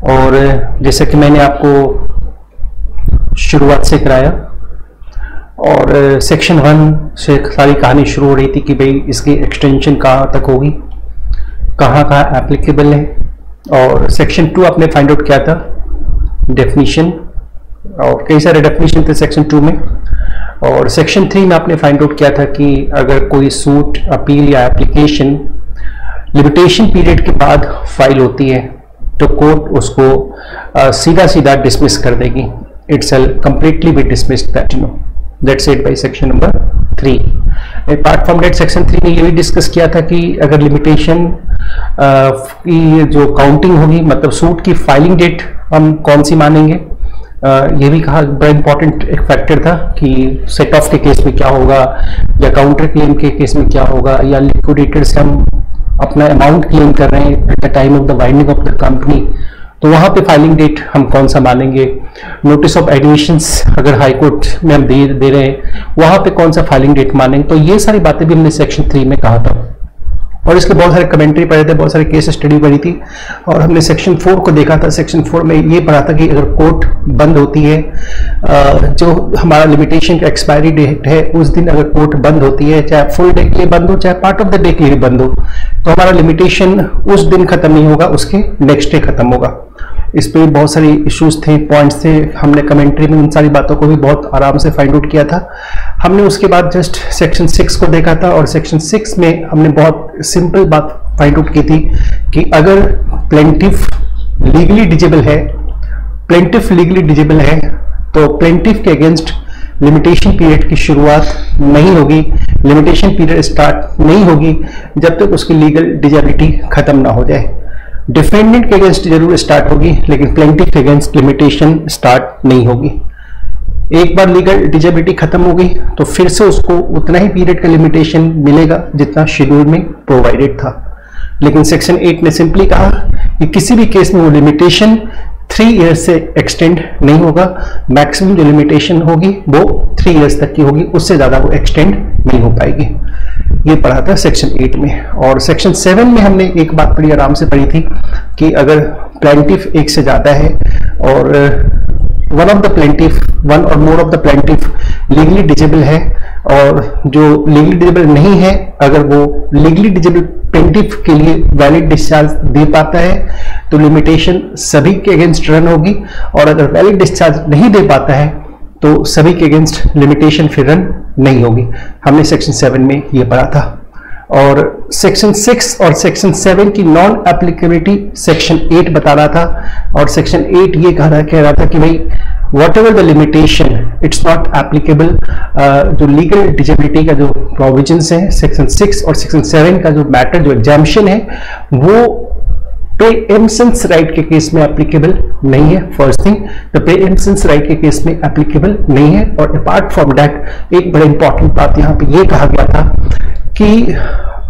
और जैसे कि मैंने आपको शुरुआत से कराया और सेक्शन 1 से सारी कहानी शुरू हो रही थी कि भाई इसकी एक्सटेंशन कहाँ तक होगी, कहाँ कहाँ एप्लीकेबल है। और सेक्शन 2 आपने फाइंड आउट किया था डेफिनेशन, और कई सारे डेफिनेशन थे सेक्शन 2 में। और सेक्शन 3 में आपने फाइंड आउट किया था कि अगर कोई सूट, अपील या एप्लीकेशन लिमिटेशन पीरियड के बाद फाइल होती है तो कोर्ट उसको सीधा सीधा डिसमिस कर देगी। It shall completely B dismissed, that you know, that's it by section number 3। Apart from that section 3 में ये भी डिस्कस किया था कि अगर लिमिटेशन की जो काउंटिंग होगी, मतलब सूट की फाइलिंग डेट हम कौन सी मानेंगे, ये भी कहा बड़ा इंपॉर्टेंट एक फैक्टर था कि सेट ऑफ के केस में क्या होगा, या काउंटर क्लेम के केस में क्या होगा, या लिक्विडेटर से हम अपना अमाउंट क्लेम कर रहे हैं at the time of the winding of the company, तो वहां पे फाइलिंग डेट हम कौन सा मानेंगे। नोटिस ऑफ एडिशंस अगर हाई कोर्ट में हम दे रहे हैं, वहां पे कौन सा फाइलिंग डेट मानेंगे। तो ये सारी बातें भी हमने सेक्शन 3 में कहा था, और इसके बहुत सारे कमेंट्री पढ़े थे, बहुत सारे केस स्टडी पढ़ी थी। और हमने सेक्शन 4 को देखा था। सेक्शन 4 में ये पढ़ा था कि अगर कोर्ट बंद होती है, जो हमारा लिमिटेशन का एक्सपायरी डेट है उस दिन अगर कोर्ट बंद होती है, चाहे फुल डे के लिए बंद हो चाहे पार्ट ऑफ द डे के लिए बंद हो, तो हमारा लिमिटेशन उस दिन खत्म नहीं होगा, उसके नेक्स्ट डे खत्म होगा। इस पर बहुत सारे इश्यूज थे, पॉइंट्स थे। हमने कमेंट्री में उन सारी बातों को भी बहुत आराम से फाइंड आउट किया था। हमने उसके बाद जस्ट सेक्शन 6 को देखा था, और सेक्शन 6 में हमने बहुत सिंपल बात फाइंड आउट की थी कि अगर प्लेंटिफ लीगली डिजेबल है तो प्लेंटिफ के अगेंस्ट लिमिटेशन पीरियड की शुरुआत नहीं होगी, लिमिटेशन पीरियड स्टार्ट नहीं होगी जब तक उसकी लीगल डिजेबिलिटी खत्म ना हो जाए। डिफेंडेंट के अगेंस्ट जरूर स्टार्ट होगी, लेकिन प्लेंटिफ के अगेंस्ट लिमिटेशन स्टार्ट नहीं होगी। एक बार लीगल डिजेबिलिटी खत्म हो गई तो फिर से उसको उतना ही पीरियड का लिमिटेशन मिलेगा जितना शेड्यूल में प्रोवाइडेड था। लेकिन सेक्शन 8 ने सिंपली कहा कि किसी भी केस में वो लिमिटेशन 3 इयर्स से एक्सटेंड नहीं होगा। मैक्सिमम जो लिमिटेशन होगी वो 3 इयर्स तक की होगी, उससे ज्यादा वो एक्सटेंड नहीं हो पाएगी। ये पढ़ा था सेक्शन 8 में। और सेक्शन 7 में हमने एक बात बड़ी आराम से पढ़ी थी कि अगर प्लेंटिफ एक से ज्यादा है और वन और more of the plaintiff legally disable है, और जो लीगली डिजेबल नहीं है अगर वो लीगली डिजेबल प्लेंटिफ के लिए वैलिड डिस्चार्ज दे पाता है तो लिमिटेशन सभी के अगेंस्ट रन होगी, और अगर वैलिड डिस्चार्ज नहीं दे पाता है तो सभी के अगेंस्ट लिमिटेशन फिर रन नहीं होगी। हमने सेक्शन 7 में ये पढ़ा था। और सेक्शन 6 और सेक्शन 7 की नॉन एप्लीकेबिलिटी सेक्शन 8 बता रहा था, और सेक्शन 8 ये कह रहा था कि भाई what ever the limitation it's not applicable. जो लीगल डिजेबिलिटी का जो प्रोविजंस है सेक्शन 6 और सेक्शन 7 का जो मैटर, जो एग्जाम्पशन है, वो प्रीएम्पशंस राइट के केस में एप्लीकेबल नहीं है। फर्स्ट थिंग, द प्रीएम्पशंस राइट के केस में एप्लीकेबल नहीं है। और अपार्ट फ्रॉम दैट एक बड़ा इंपॉर्टेंट बात यहाँ पे ये कहा गया था कि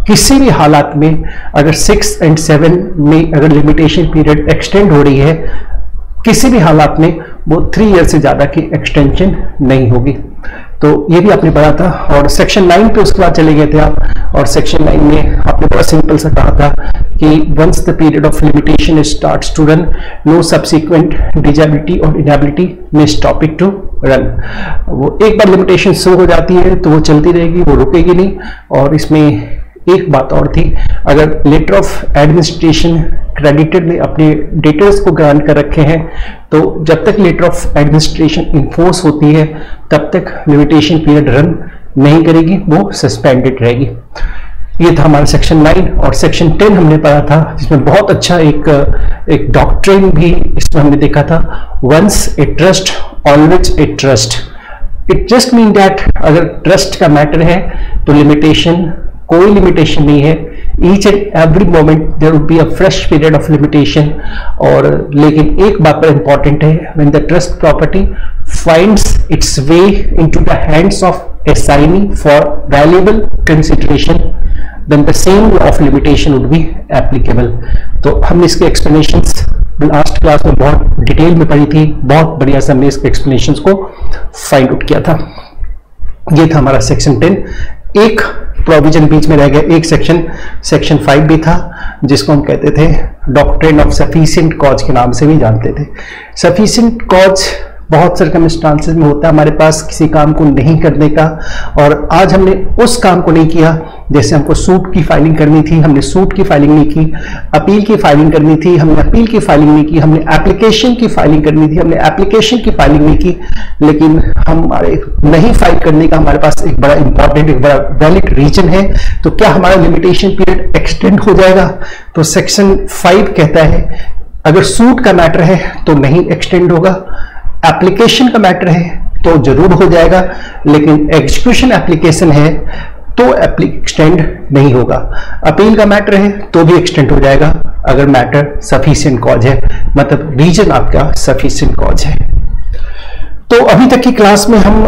किसी भी हालात में अगर 6 और 7 में अगर लिमिटेशन पीरियड एक्सटेंड हो रही है, किसी भी हालात में वो 3 ईयर से ज्यादा की एक्सटेंशन नहीं होगी। तो ये भी आपने पढ़ा था। और सेक्शन 9 पे उसके बाद चले गए थे आप, और सेक्शन 9 में आपने बड़ा सिंपल सा कहा था कि once the period of limitation starts to run, no subsequent disability और इनेबिलिटी में स्टॉप इट टू रन। वो एक बार लिमिटेशन शो हो जाती है तो वो चलती रहेगी, वो रुकेगी नहीं। और इसमें एक बात और थी, अगर लेटर ऑफ एडमिनिस्ट्रेशन क्रेडिटर ने अपने डेटर्स को ग्रांट कर रखे हैं तो जब तक लेटर ऑफ एडमिनिस्ट्रेशन इन्फोर्स होती है तब तक लिमिटेशन पीरियड रन नहीं करेगी, वो सस्पेंडेड रहेगी। ये था हमारा सेक्शन 9। और सेक्शन 10 हमने पढ़ा था, जिसमें बहुत अच्छा एक डॉक्ट्रिन भी इसमें हमने देखा था, once a trust always a trust. It just mean that अगर ट्रस्ट का मैटर है तो लिमिटेशन, कोई लिमिटेशन नहीं है। Each and every moment there would be a fresh period of limitation. और लेकिन एक बात पर इंपॉर्टेंट है, when the trust property finds its way into the hands of assignee for valuable consideration, then the same law of limitation would be applicable। तो हमने इसके explanations last class में बहुत डिटेल में पढ़ी थी, बहुत बढ़िया से हमने इसके explanations को फाइंड आउट किया था। ये था हमारा सेक्शन 10। एक प्रोविजन बीच में रह गया, एक सेक्शन 5 भी था जिसको हम कहते थे डॉक्ट्रिन ऑफ सफिशिएंट कॉज के नाम से भी जानते थे। सफिशिएंट कॉज बहुत सर्कमस्टांसेस में होता है हमारे पास किसी काम को नहीं करने का, और आज हमने उस काम को नहीं किया। जैसे हमको सूट की फाइलिंग करनी थी, हमने सूट की फाइलिंग नहीं की, अपील की फाइलिंग करनी थी, हमने अपील की फाइलिंग नहीं की, हमने एप्लीकेशन की फाइलिंग करनी थी, हमने एप्लीकेशन की फाइलिंग नहीं की, लेकिन हमारे नहीं फाइल करने का हमारे पास एक बड़ा इंपॉर्टेंट, एक बड़ा वैलिड रीजन है, तो क्या हमारा लिमिटेशन पीरियड एक्सटेंड हो जाएगा? तो सेक्शन 5 कहता है अगर सूट का मैटर है तो नहीं एक्सटेंड होगा, एप्लीकेशन का मैटर है तो जरूर हो जाएगा, लेकिन एग्जीक्यूशन एप्लीकेशन है तो एक्सटेंड नहीं होगा। अपील का मैटर है तो भी एक्सटेंड हो जाएगा अगर मैटर सफिशिएंट कॉज है, मतलब रीजन आपका सफिशिएंट कॉज है। तो अभी तक की क्लास में हम